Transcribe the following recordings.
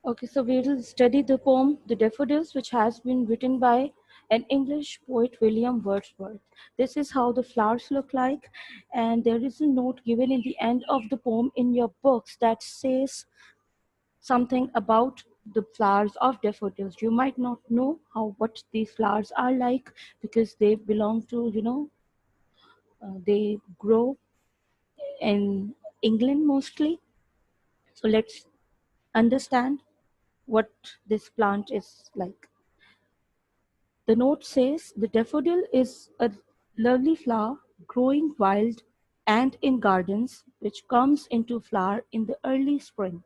Okay, so we will study the poem The Daffodils, which has been written by an English poet, William Wordsworth. This is how the flowers look like, and there is a note given in the end of the poem in your books that says something about the flowers of daffodils. You might not know how what these flowers are like because they belong to, they grow in England mostly. So let's understand what this plant is like. The note says the daffodil is a lovely flower growing wild and in gardens which comes into flower in the early spring.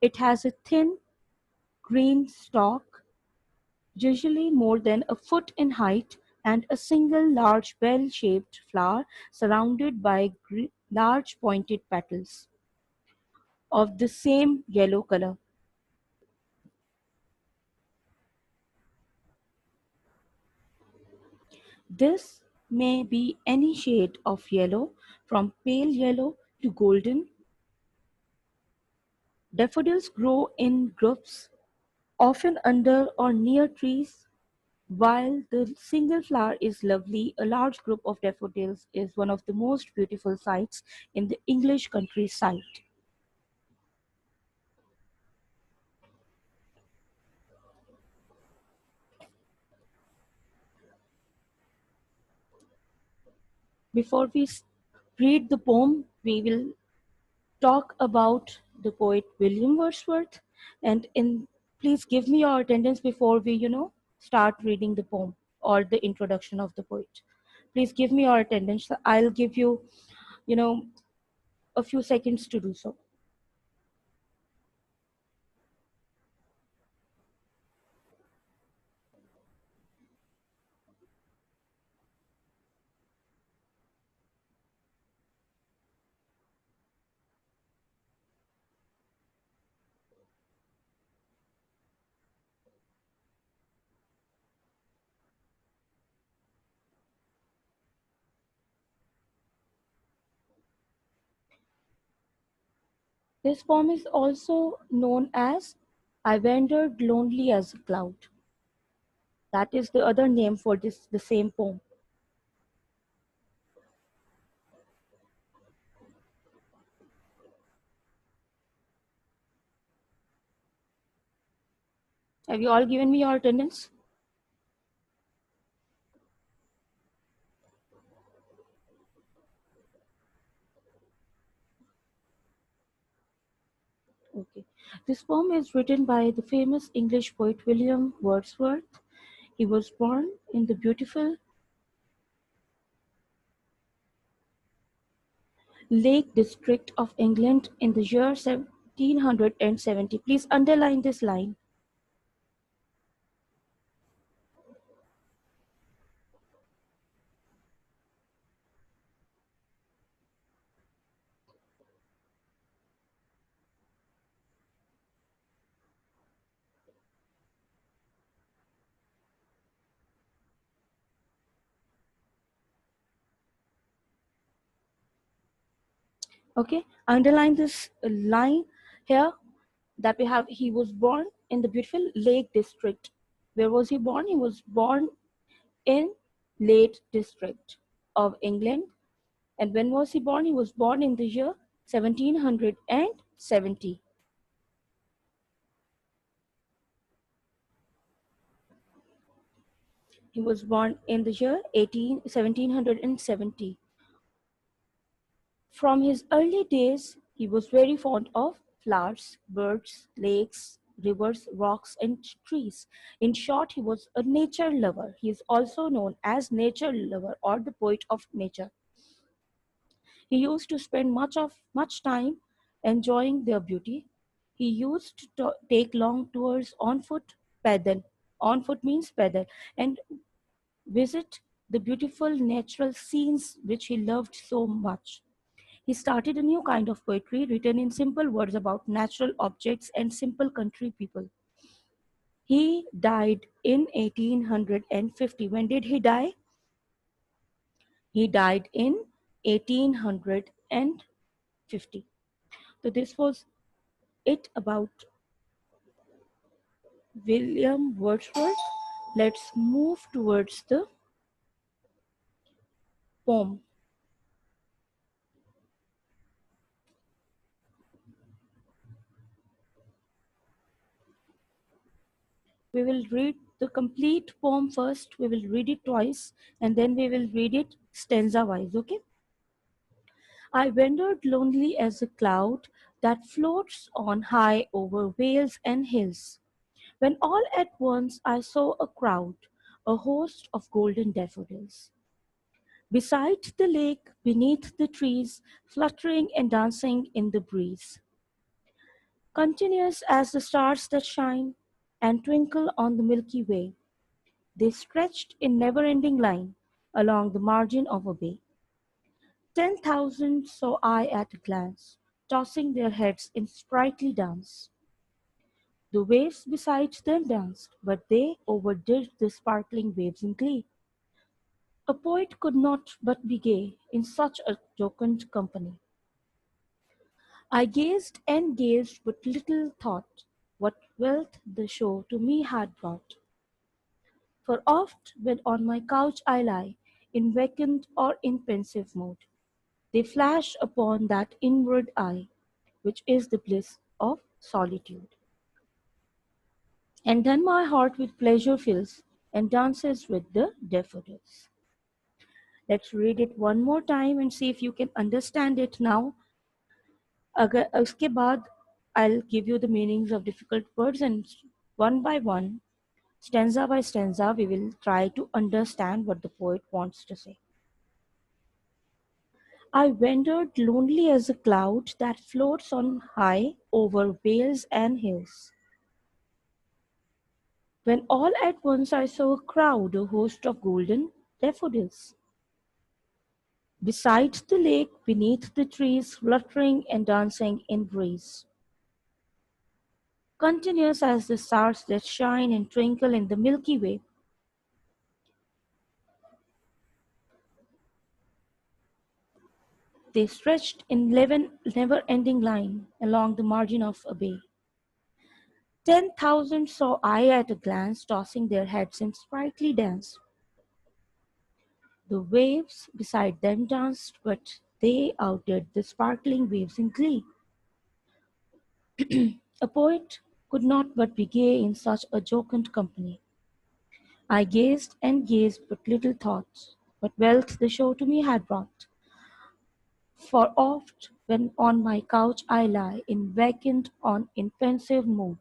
It has a thin green stalk, usually more than a foot in height, and a single large bell-shaped flower surrounded by large pointed petals of the same yellow color. This may be any shade of yellow, from pale yellow to golden. Daffodils grow in groups, often under or near trees. While the single flower is lovely, a large group of daffodils is one of the most beautiful sights in the English countryside. Before we read the poem, we will talk about the poet William Wordsworth. And in please give me your attendance before we, start reading the poem or the introduction of the poet. Please give me your attendance. I'll give you, you know, a few seconds to do so. This poem is also known as I Wandered Lonely as a Cloud. That is the other name for this the same poem. Have you all given me your attendance? Okay. This poem is written by the famous English poet William Wordsworth. He was born in the beautiful Lake District of England in the year 1770. Please underline this line. Okay, underline this line here that we have. He was born in the beautiful Lake District. Where was he born? He was born in Lake District of England. And when was he born? He was born in the year 1770. He was born in the year 1770. From his early days, he was very fond of flowers, birds, lakes, rivers, rocks, and trees. In short, he was a nature lover. He is also known as nature lover or the poet of nature. He used to spend much time enjoying their beauty. He used to take long tours on foot, pedal. On foot means pedal, and visit the beautiful natural scenes which he loved so much. He started a new kind of poetry written in simple words about natural objects and simple country people. He died in 1850. When did he die? He died in 1850. So this was it about William Wordsworth. Let's move towards the poem. We will read the complete poem first. We will read it twice and then we will read it stanza wise. Okay? I wandered lonely as a cloud that floats on high over vales and hills, when all at once I saw a crowd, a host of golden daffodils. Beside the lake, beneath the trees, fluttering and dancing in the breeze, continuous as the stars that shine and twinkle on the Milky Way, they stretched in never ending line along the margin of a bay. 10,000 saw I at a glance, tossing their heads in sprightly dance. The waves beside them danced, but they overdid the sparkling waves in glee. A poet could not but be gay in such a jocund company. I gazed and gazed, but little thought what wealth the show to me had brought. For oft, when on my couch I lie, in vacant or in pensive mood, they flash upon that inward eye, which is the bliss of solitude. And then my heart with pleasure fills and dances with the daffodils. Let's read it one more time and see if you can understand it now. उसके बाद I'll give you the meanings of difficult words and one by one, stanza by stanza, we will try to understand what the poet wants to say. I wandered lonely as a cloud that floats on high over vales and hills. When all at once I saw a crowd, a host of golden daffodils. Beside the lake, beneath the trees, fluttering and dancing in breeze. Continuous as the stars that shine and twinkle in the Milky Way, they stretched in never-ending line along the margin of a bay. 10,000 saw I at a glance, tossing their heads in sprightly dance. The waves beside them danced, but they outdid the sparkling waves in glee. A poet could not but be gay in such a jocund company. I gazed and gazed, but little thought what wealth the show to me had brought. For oft, when on my couch I lie, in vacant on in pensive mood,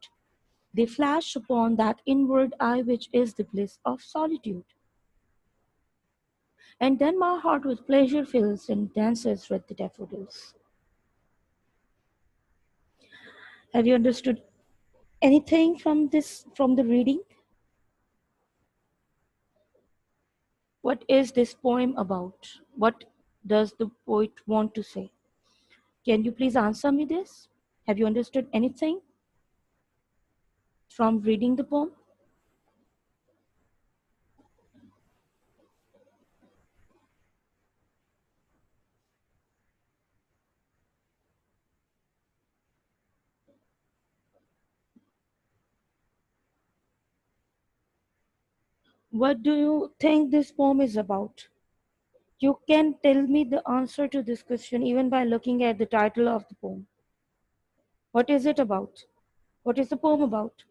they flash upon that inward eye which is the bliss of solitude. And then my heart with pleasure fills and dances with the daffodils. Have you understood anything from this, from the reading? What is this poem about? What does the poet want to say? Can you please answer me this? Have you understood anything from reading the poem? What do you think this poem is about? You can tell me the answer to this question even by looking at the title of the poem. What is it about? What is the poem about?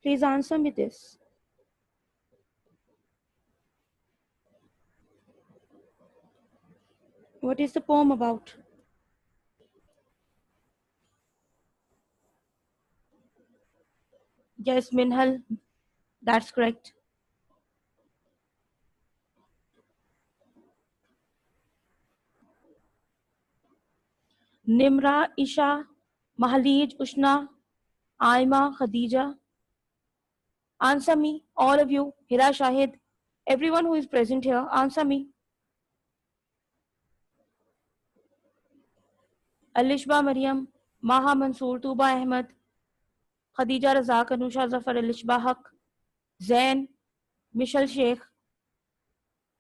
Please answer me this. What is the poem about? Yes, Minhal, that's correct. Nimra, Isha, Mahalij, Ushna, Aima, Khadija. Answer me, all of you, Hira Shahid, everyone who is present here, answer me. Alishba Mariam, Maha Mansoor, Tuba Ahmed, Khadija Razak, Anusha Zafar, Alishba Haq, Zain, Mishal Sheikh,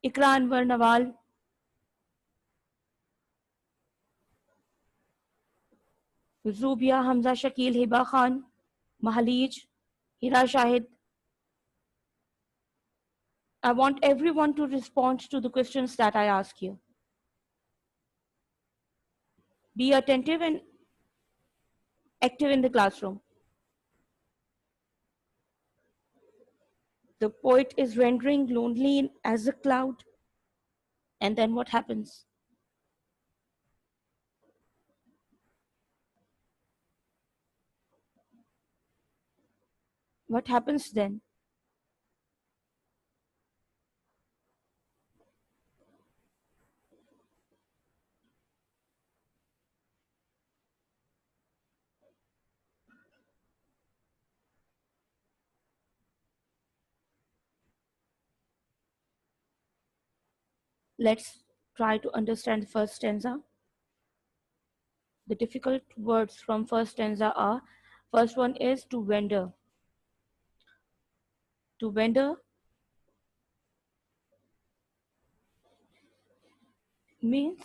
Ikra Anwar Nawal, Zubia Hamza Shakil Hiba Khan, Mahalij, Hira Shahid. I want everyone to respond to the questions that I ask you. Be attentive and active in the classroom. The poet is rendering lonely as a cloud. And then what happens? What happens then? Let's try to understand the first stanza. The difficult words from first stanza are, first one is to wander. To wander means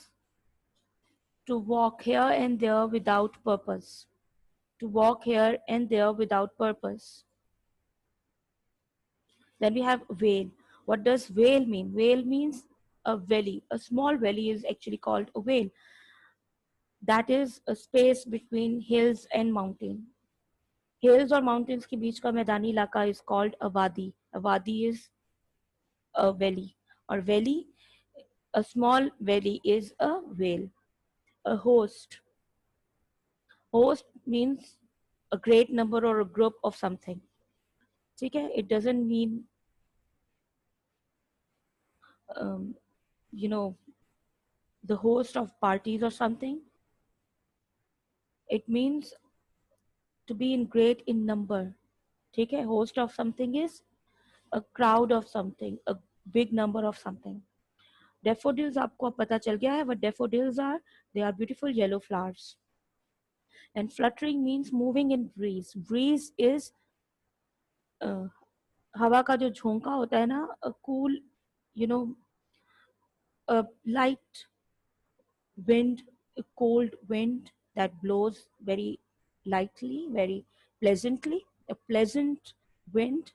to walk here and there without purpose. To walk here and there without purpose. Then we have vale. What does vale mean? Vale means a valley. A small valley is actually called a vale. That is a space between hills and mountain. Hills or mountains के बीच का मैदानी इलाका is called a wadi. A wadi is a valley. Or valley, a small valley is a vale. A host. Host means a great number or a group of something. ठीक है? It doesn't mean um, you know the host of parties or something. It means to be in great in number. ठीक है? Host of something is a crowd of something, a big number of something. Daffodils आपको अब पता चल गया है. What daffodils are? They are beautiful yellow flowers. And fluttering means moving in breeze. Breeze is हवा का जो झोंका होता है ना, a cool, you know, a light wind, a cold wind that blows very lightly, very pleasantly, a pleasant wind.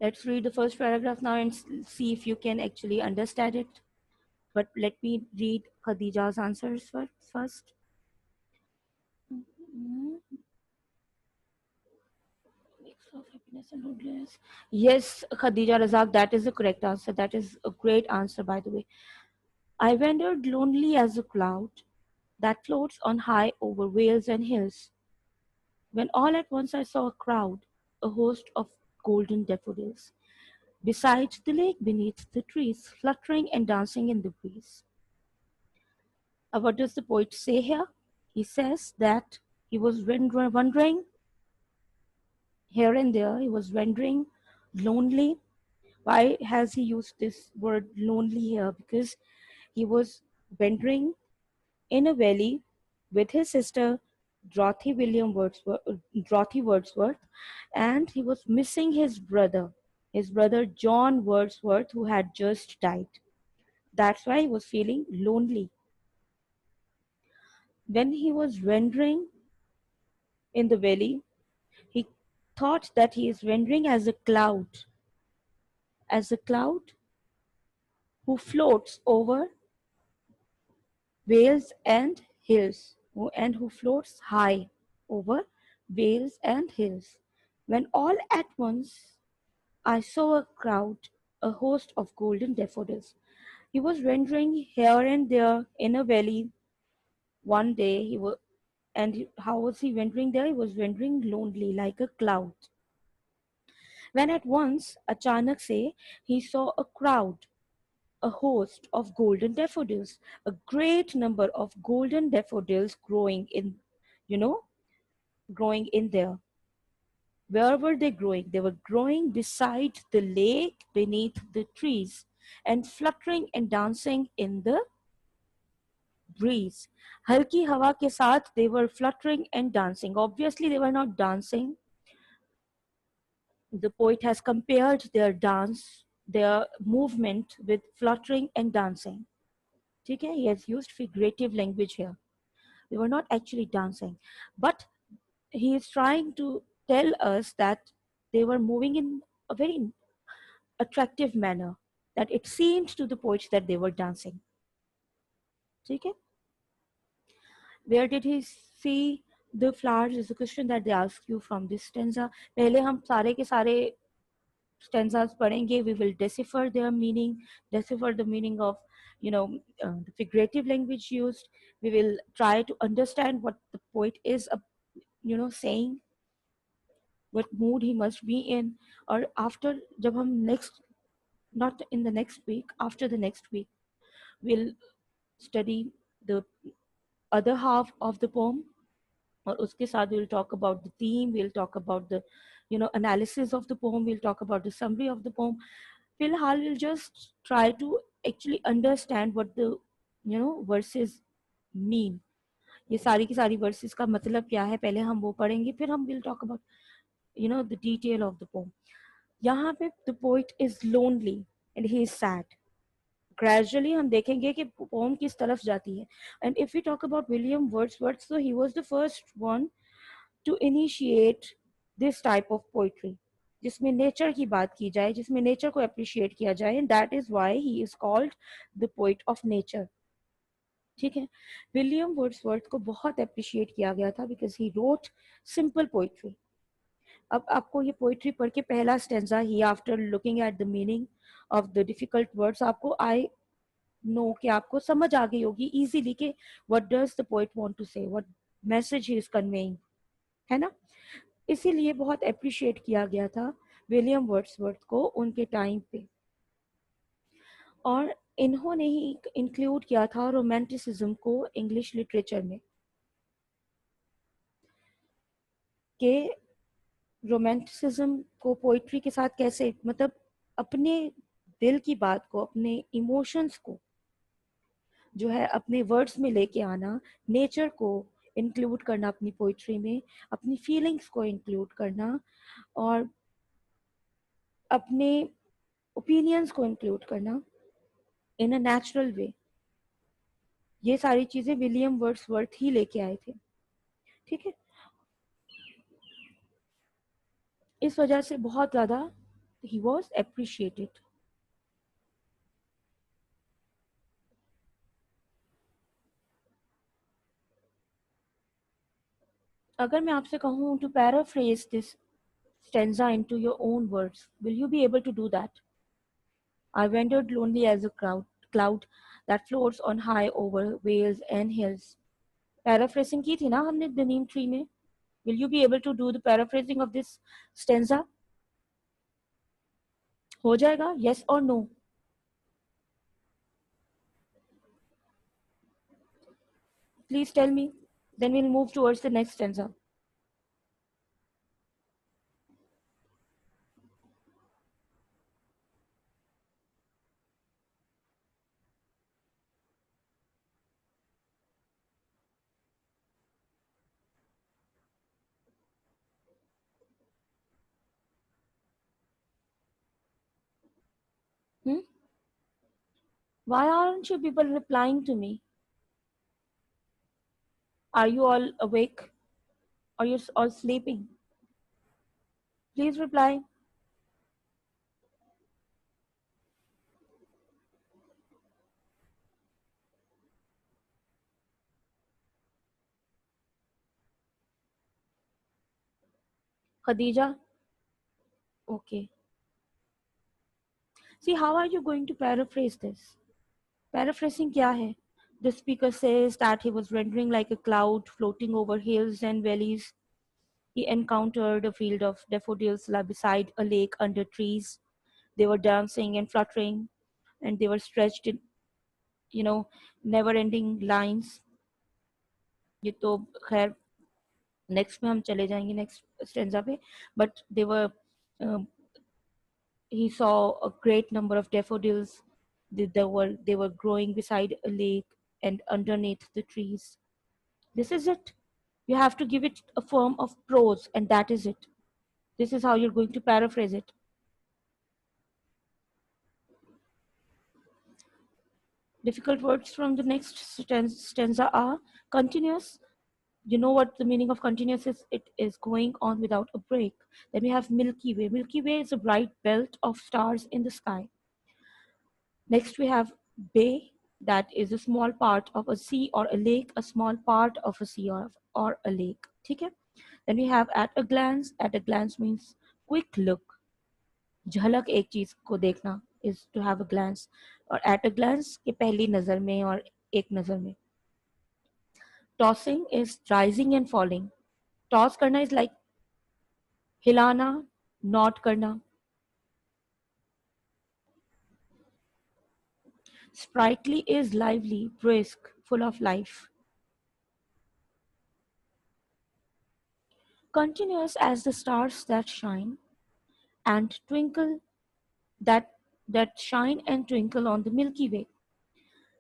Let's read the first paragraph now and see if you can actually understand it. But let me read Khadija's answers first. Mhm. Mix of happiness and loneliness. Yes, Khadija Razak, that is the correct answer. That is a great answer, by the way. I wandered lonely as a cloud that floats on high over vales and hills, when all at once I saw a crowd, a host of golden daffodils, beside the lake beneath the trees, fluttering and dancing in the breeze. What does the poet say here? He says that he was wandering here and there, he was wandering lonely. Why has he used this word lonely here? Because he was wandering in a valley with his sister Dorothy Wordsworth, and he was missing his brother John Wordsworth, who had just died. That's why he was feeling lonely. When he was wandering in the valley, he thought that he is wandering as a cloud who floats over vales and hills, and who floats high over vales and hills. When all at once I saw a crowd, a host of golden daffodils. He was wandering here and there in a valley. One day he was, how was he wandering there? He was wandering lonely like a cloud. When at once, achanak se, he saw a crowd, a host of golden daffodils, a great number of golden daffodils you know, growing in there. Where were they growing? They were growing beside the lake, beneath the trees, and fluttering and dancing in the breeze. हल्की हवा के साथ they were fluttering and dancing. Obviously they were not dancing. The poet has compared their dance, their movement with fluttering and dancing. ठीक है? He has used figurative language here. They were not actually dancing, but he is trying to tell us that they were moving in a very attractive manner, that it seemed to the poets that they were dancing. ठीक है? Where did he see the flowers is a question that they ask you from this stanza. पहले हम सारे के सारे stanzas padhenge. We will decipher their meaning, decipher the meaning of, the figurative language used. We will try to understand what the poet is, saying, what mood he must be in. Or after, जब हम next, not in the next week, after the next week, we'll study the other half of the poem. और उसके साथ we'll talk about the theme, we'll talk about the, analysis of the poem, we'll talk about the summary of the poem. फिलहाल we'll just try to actually understand what the, verses mean. ये सारी की सारी verses का मतलब क्या है, पहले हम वो पढ़ेंगे, फिर हम will talk about, the detail of the poem. यहाँ पे the poet is lonely and he is sad. Gradually हम देखेंगे कि poem किस तरफ जाती है. And if we talk about William Wordsworth, so he was the first one to initiate this type of poetry, जिसमें नेचर की बात की जाए, जिसमें नेचर को अप्रिशिएट किया जाए, and that is why he is called the poet of nature. ठीक है? विलियम वर्ड्सवर्थ को बहुत अप्रिशिएट किया गया था because he wrote simple poetry. अब आपको ये पोइट्री पढ़ के पहला stanza he, after looking at the meaning of the difficult words, आपको आई नो कि आपको समझ आ गई होगी इजीली कि what does the poet want to say, what message he is conveying. है ना? इसीलिए बहुत अप्रिशिएट किया गया था विलियम वर्ड्सवर्थ को उनके टाइम पे. और इन्होंने ही इंक्लूड किया था रोमांटिसिज्म को इंग्लिश लिटरेचर में, कि रोमांटिसिज्म को पोइट्री के साथ कैसे, मतलब अपने दिल की बात को, अपने इमोशंस को जो है अपने वर्ड्स में लेके आना, नेचर को इंक्लूड करना अपनी पोइट्री में, अपनी फीलिंग्स को इंक्लूड करना, और अपने ओपिनियंस को इंक्लूड करना इन अ नेचुरल वे. ये सारी चीजें विलियम वर्ड्सवर्थ ही लेके आए थे. ठीक है? इस वजह से बहुत ज्यादा ही वॉज अप्रिशिएटेड. अगर मैं आपसे कहूँ to paraphrase this stanza into your own words, will you be able to do that? I wandered lonely as a cloud that floats on high over vales and hills. Paraphrasing की थी ना हमने the neem tree में. Will you be able to do the paraphrasing of this stanza? हो जाएगा? Yes or no? Please tell me. Then we'll move towards the next stanza. Hmm? Why aren't you people replying to me? Are you all awake? Are you all sleeping? Please reply. Khadija? Okay. See, how are you going to paraphrase this? Paraphrasing kya hai? The speaker says that he was wandering like a cloud floating over hills and valleys. He encountered a field of daffodils beside a lake under trees. They were dancing and fluttering, and they were stretched in, you know, never-ending lines. ये तो खैर next में हम चले जाएंगे next stanza पे. But they were, he saw a great number of daffodils. They were growing beside a lake. and underneath the trees. This is it. You have to give it a form of prose, and that is it. This is how you're going to paraphrase it. Difficult words from the next stanza are continuous. You know what the meaning of continuous is? It is going on without a break. Then we have Milky Way. Milky Way is a bright belt of stars in the sky. Next we have bay, that is a small part of a sea or a lake, a small part of a sea or a lake. Okay? Then we have at a glance. At a glance means quick look. झलक एक चीज को देखना is to have a glance. और at a glance के पहली नजर में और एक नजर में. Tossing is rising and falling. Toss करना is like हिलाना, नॉट करना. Sprightly is lively, brisk, full of life. Continuous as the stars that shine and twinkle, that shine and twinkle on the Milky Way.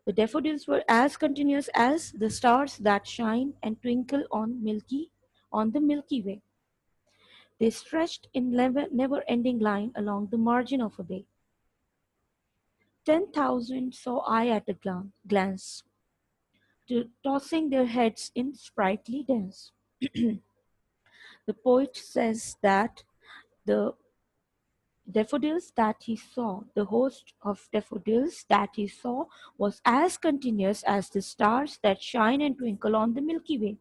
The daffodils were as continuous as the stars that shine and twinkle on the Milky Way. They stretched in never-ending line along the margin of a bay. 10,000 saw I at a glance, tossing their heads in sprightly dance. The poet says that the daffodils that he saw, the host of daffodils that he saw, was as continuous as the stars that shine and twinkle on the Milky Way.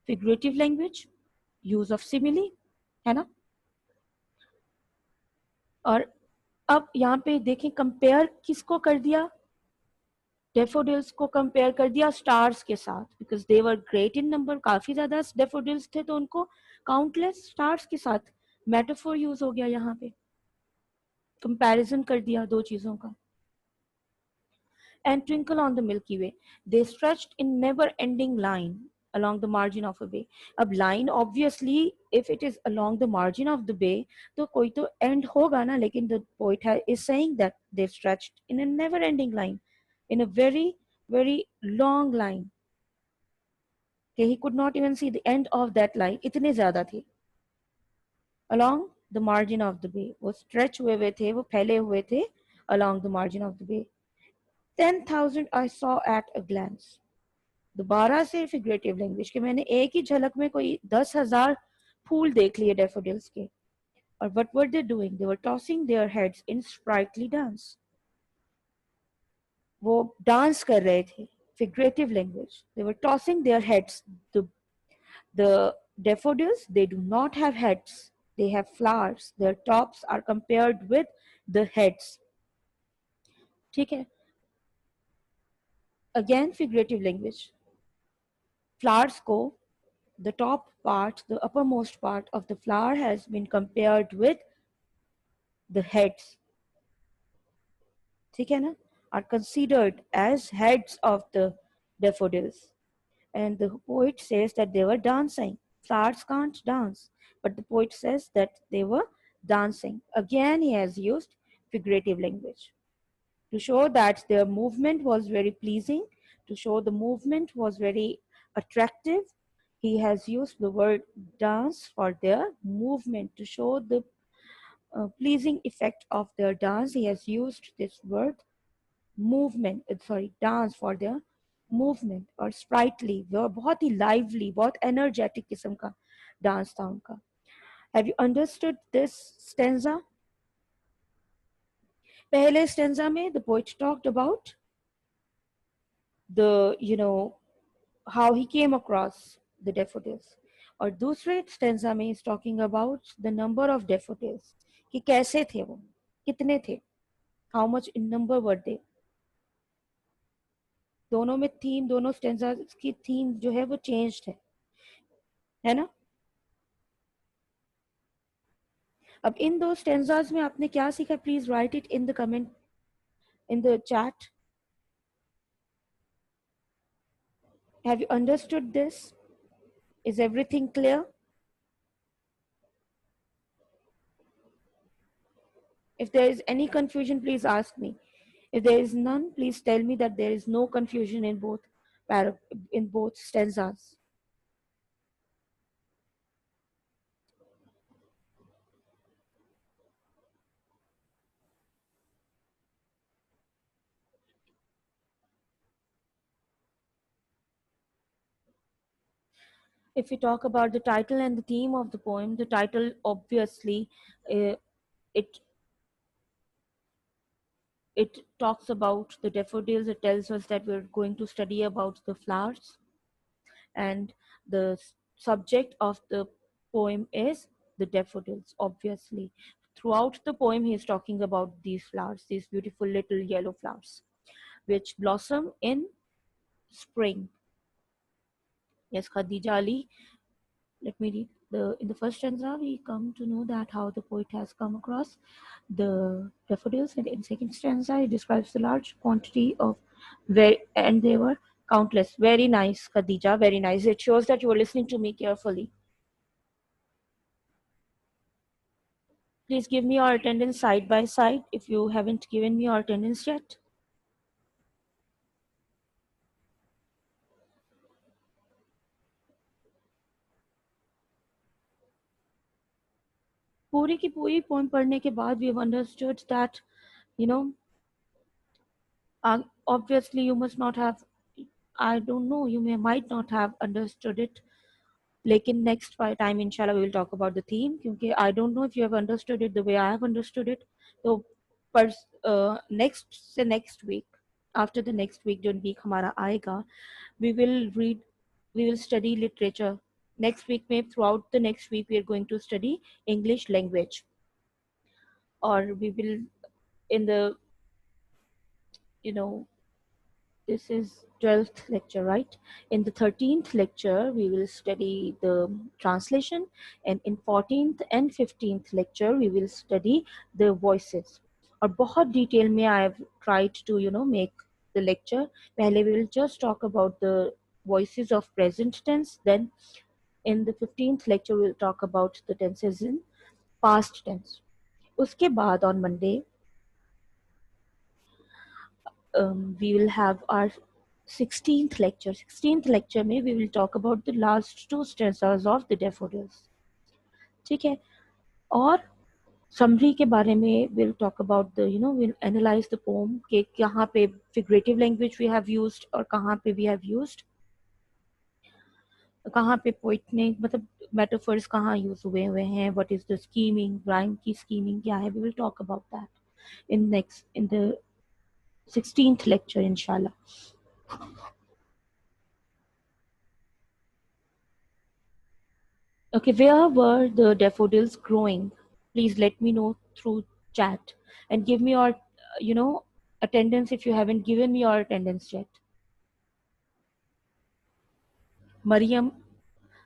Figurative language, use of simile, है ना? और अब यहाँ पे देखें compare किसको कर दिया, डेफोडिल्स को कंपेयर कर दिया स्टार्स के साथ, because they were great in number, काफी ज्यादा डेफोडिल्स थे तो उनको काउंटलेस स्टार्स के साथ मेटाफोर यूज हो गया, यहाँ पे कंपैरिजन कर दिया दो चीजों का. And twinkle on the Milky Way, they stretched in never ending line along the margin of a bay. अब line obviously if it is along the margin of the bay तो कोई तो end होगा ना, लेकिन the poet is saying that they stretched in a never ending line, in a very very long line. Okay, he could not even see the end of that line, इतने ज्यादा थे. Along the margin of the bay, वो stretch हुए थे, वो फैले हुए थे along the margin of the bay. 10,000 I saw at a glance. दोबारा से फिगरेटिव लैंग्वेज के मैंने एक ही झलक में कोई 10,000 फूल देख लिए डेफोडिल्स के. और what were they doing? They were tossing their heads in sprightly dance. वो डांस कर रहे थे. Figurative language. They were tossing their heads. The daffodils, they do not have heads. They have flowers. Their tops are compared with the heads. ठीक है. Again, figurative language. Flowers को, the top part, the uppermost part of the flower has been compared with the heads. ठीक है ना? Are considered as heads of the daffodils. And the poet says that they were dancing. Flowers can't dance, but the poet says that they were dancing. Again, he has used figurative language to show that their movement was very pleasing, to show the movement was very attractive. He has used the word dance for their movement to show the pleasing effect of their dance. He has used this word movement, sorry, dance for their movement. और sprightly, वो बहुत ही lively, बहुत energetic किस्म का dance था उनका. Have you understood this stanza? पहले stanza में the poet talked about the, how he came across the daffodils. और दूसरे stanza में is talking about the number of daffodils, कि कैसे थे वो, कितने थे, how much in number were they. दोनों में थीम, दोनों स्टेंजा की थीम जो है वो चेंज्ड है ना. अब इन दो स्टेंजाज में आपने क्या सीखा, please right it in the comment, in the chat. Have you understood this? Is everything clear? If there is any confusion, please ask me. If there is none, please tell me that there is no confusion in para- in both stanzas. If we talk about the title and the theme of the poem, the title obviously uh, it it talks about the daffodils. It tells us that we're going to study about the flowers, and the subject of the poem is the daffodils. Obviously, throughout the poem, he is talking about these flowers, these beautiful little yellow flowers, which blossom in spring. Yes, Khadija Ali. Let me read. In the first stanza, we come to know that how the poet has come across the daffodils, and in second stanza, he describes the large quantity of and they were countless. Very nice, Khadija. Very nice. It shows that you were listening to me carefully. Please give me your attendance side by side if you haven't given me your attendance yet. पूरी की पूरी poem पढ़ने के बाद we have understood that, you know, obviously you must not have, I don't know, you might not have understood it. लेकिन next time inshallah we will talk about the theme, क्योंकि I don't know if you have understood it the way I have understood it. So पर next week, after the next week जो week हमारा आएगा, we will read, we will study literature. Next week में throughout the next week we are going to study English language, or we will in the, you know, this is 12th lecture, right? In the 13th lecture, we will study the translation, and in 14th and 15th lecture, we will study the voices. और बहुत detail में I have tried to, you know, make the lecture. पहले we will just talk about the voices of present tense. Then in the 15th lecture, we will talk about the tenses in past tense. उसके बाद on Monday, we will have our 16th lecture. 16th lecture में we will talk about the last two stanzas of the daffodils. ठीक है. और summary के बारे में we'll talk about the, you know, we'll analyze the poem कि कहाँ पे figurative language we have used और कहाँ पे we have used, कहाँ पे poet ने मतलब metaphors कहाँ use हुए हैं, what is the scheming, rhyme की scheming क्या है, we will talk about that in the 16th lecture inshallah. Okay, where were the daffodils growing? Please let me know through chat, and give me your, you know, attendance if you haven't given me your attendance yet. Mariam,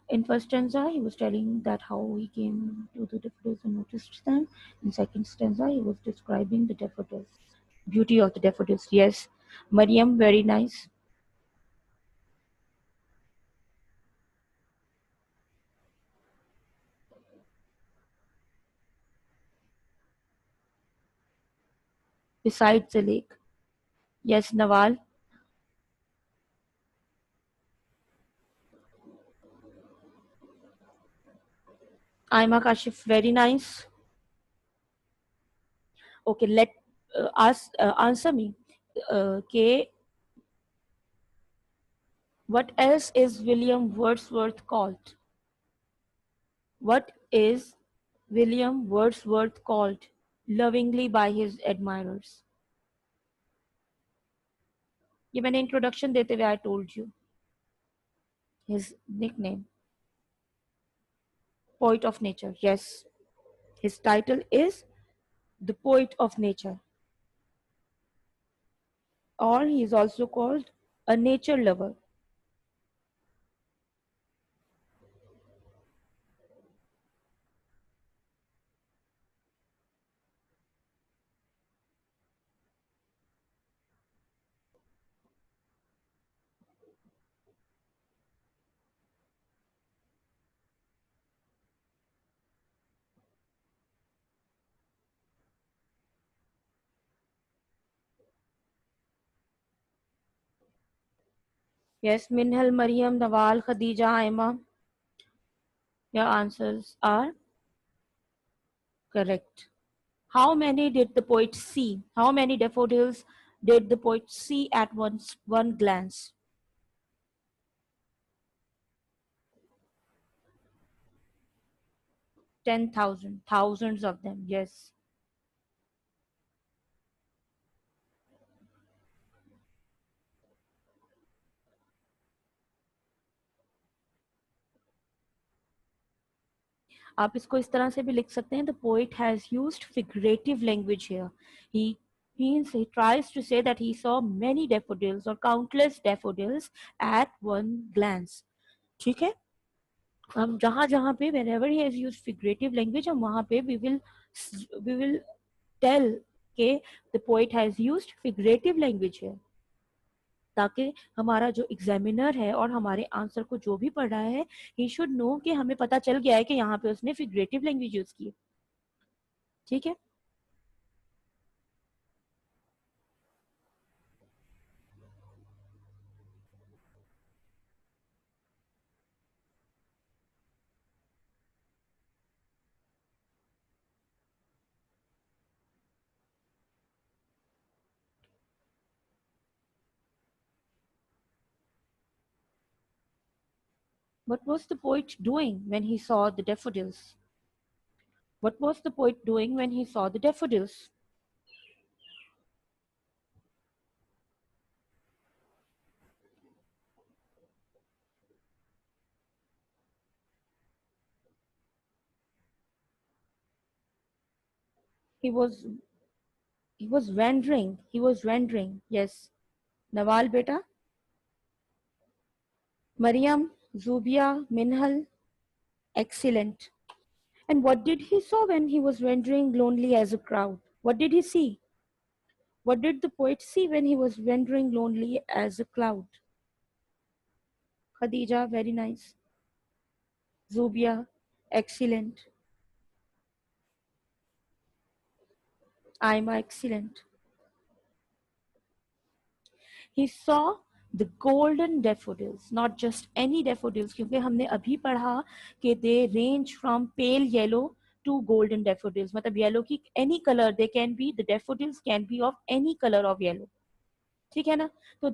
in first stanza, he was telling that how he came to the daffodils and noticed them. In second stanza, he was describing the daffodils, beauty of the daffodils. Yes, Mariam, very nice. Besides the lake. Yes, Nawal. Aima Kashif, very nice. Okay, let answer me. K, what else is William Wordsworth called? What is William Wordsworth called lovingly by his admirers? ये मैंने introduction देते हुए I told you his nickname, poet of nature. Yes, his title is the poet of nature, or he is also called a nature lover. Yes, Minhal, Mariam, Nawal, Khadija, Aima, your answers are correct. How many did the poet see? How many daffodils did the poet see at once, one glance? 10,000, thousands of them, yes. आप इसको इस तरह से भी लिख सकते हैं, the poet has used figurative language here. He means he tries to say that he saw many daffodils or countless daffodils at one glance. ठीक है, हम जहां जहां पे whenever he has used figurative language हम वहां पे we will tell के the poet has used figurative language here, ताकि हमारा जो एग्जामिनर है और हमारे आंसर को जो भी पढ़ रहा है ही शुड नो कि हमें पता चल गया है कि यहाँ पे उसने फिगरेटिव लैंग्वेज यूज की है. ठीक है. What was the poet doing when he saw the daffodils? What was the poet doing when he saw the daffodils? He was he was wandering. He was wandering. Yes. Nawal beta, Mariam, Zubia, Minhal, excellent. And what did he saw when he was wandering lonely as a crowd? What did he see? What did the poet see when he was wandering lonely as a cloud? Khadija, very nice. Zubia, excellent. Aima, excellent. He saw the golden daffodils, not just any daffodils, क्योंकि हमने अभी पढ़ा कि they range from pale yellow to golden daffodils. मतलब yellow की any color they can be, the daffodils can be of any color of yellow. ठीक है ना. तो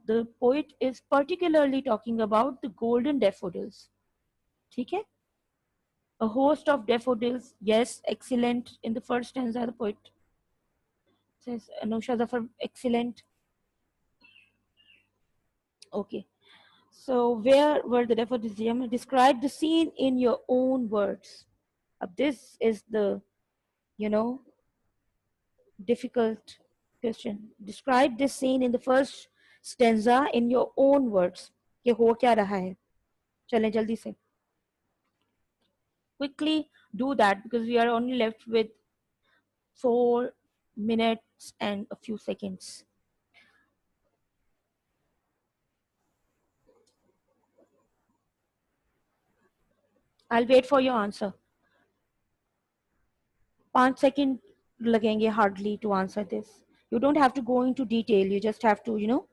the poet is particularly talking about the golden daffodils. ठीक है. A host of daffodils, yes, excellent. In the first stanza, the poet says, Anusha Zafar, excellent. Okay. So, where were the daffodils? Describe the scene in your own words. This is the, you know, difficult question. Describe this scene in the first stanza in your own words. कि हो क्या रहा है. चलें जल्दी से. Quickly do that because we are only left with 4 minutes and a few seconds. I'll wait for your answer. 5 seconds लगेंगे hardly to answer this. You don't have to go into detail. You just have to,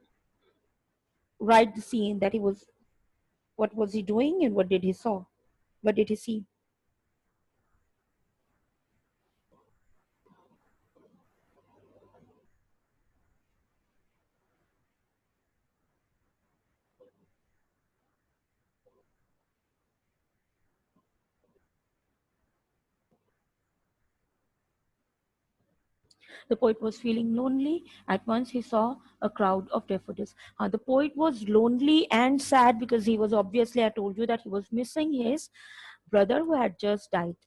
write the scene that he was, what was he doing and what did he saw, what did he see. The poet was feeling lonely. At once he saw a crowd of daffodils. The poet was lonely and sad because he was obviously, I told you that he was missing his brother who had just died.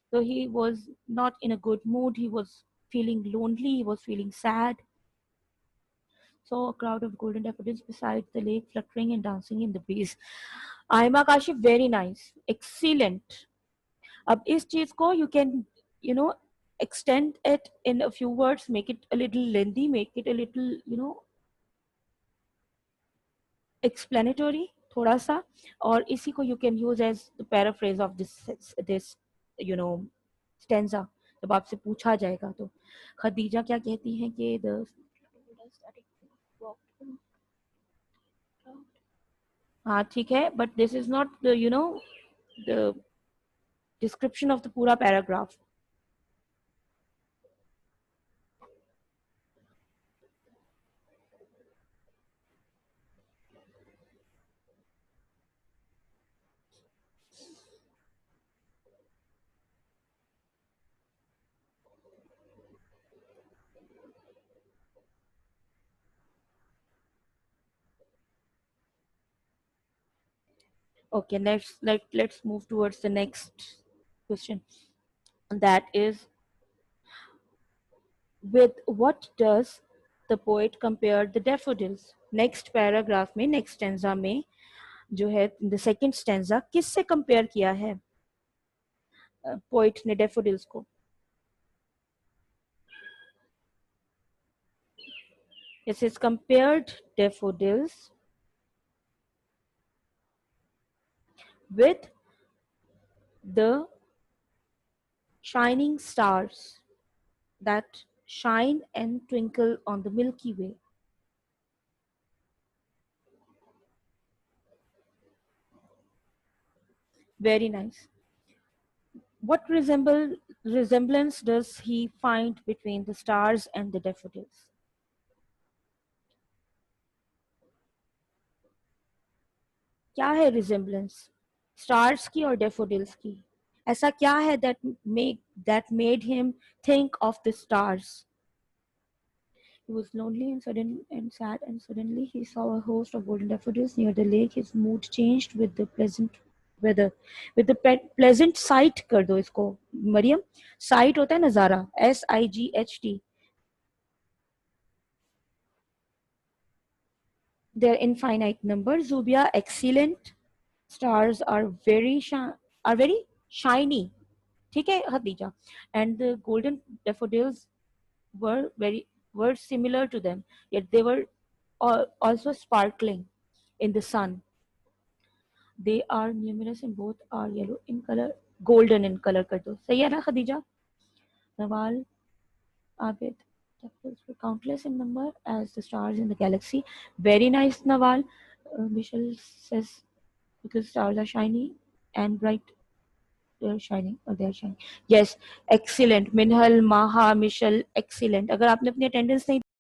So he was not in a good mood. He was feeling lonely. He was feeling sad. Saw a crowd of golden daffodils beside the lake, fluttering and dancing in the breeze. Aima Kashif, very nice, excellent. अब इस चीज को you can, you know, extend it in a few words, make it a little lengthy, make it a little, explanatory थोड़ा सा, और इसी को you can use as the paraphrase of this you know stanza जब आपसे पूछा जाएगा तो. खदीजा क्या कहती हैं कि the हाँ ठीक है, but this is not the, the description of the पूरा paragraph. Okay, let's move towards the next question. That is, with what does the poet compare the daffodils? Next paragraph में, next stanza में जो है, the second stanza, किससे compare किया है poet ने daffodils को? It says compared daffodils with the shining stars that shine and twinkle on the Milky Way. Very nice. What resemblance does he find between the stars and the daffodils? क्या है resemblance? Stars की और daffodils की. ऐसा क्या है that made him think of the stars? He was lonely and sudden and sad, and suddenly he saw a host of golden daffodils near the lake. His mood changed with the pleasant weather. With the pleasant sight कर दो इसको Maryam. Sight होता है नज़ारा. SIGHT. They're infinite number. Zubia, excellent. Stars are very shiny. ठीक है Khadija. And the golden daffodils were similar to them, yet they were also sparkling in the sun. They are numerous and both are yellow in color, golden in color कर दो. सही है ना Khadija? Nawal, Abid, daffodils were countless in number as the stars in the galaxy. Very nice, Nawal. Michelle says because stars are shiny and bright. They're shining or they're shining. Yes, excellent. Minhal, Maha, Michelle, excellent. अगर आपने अपनी attendance नहीं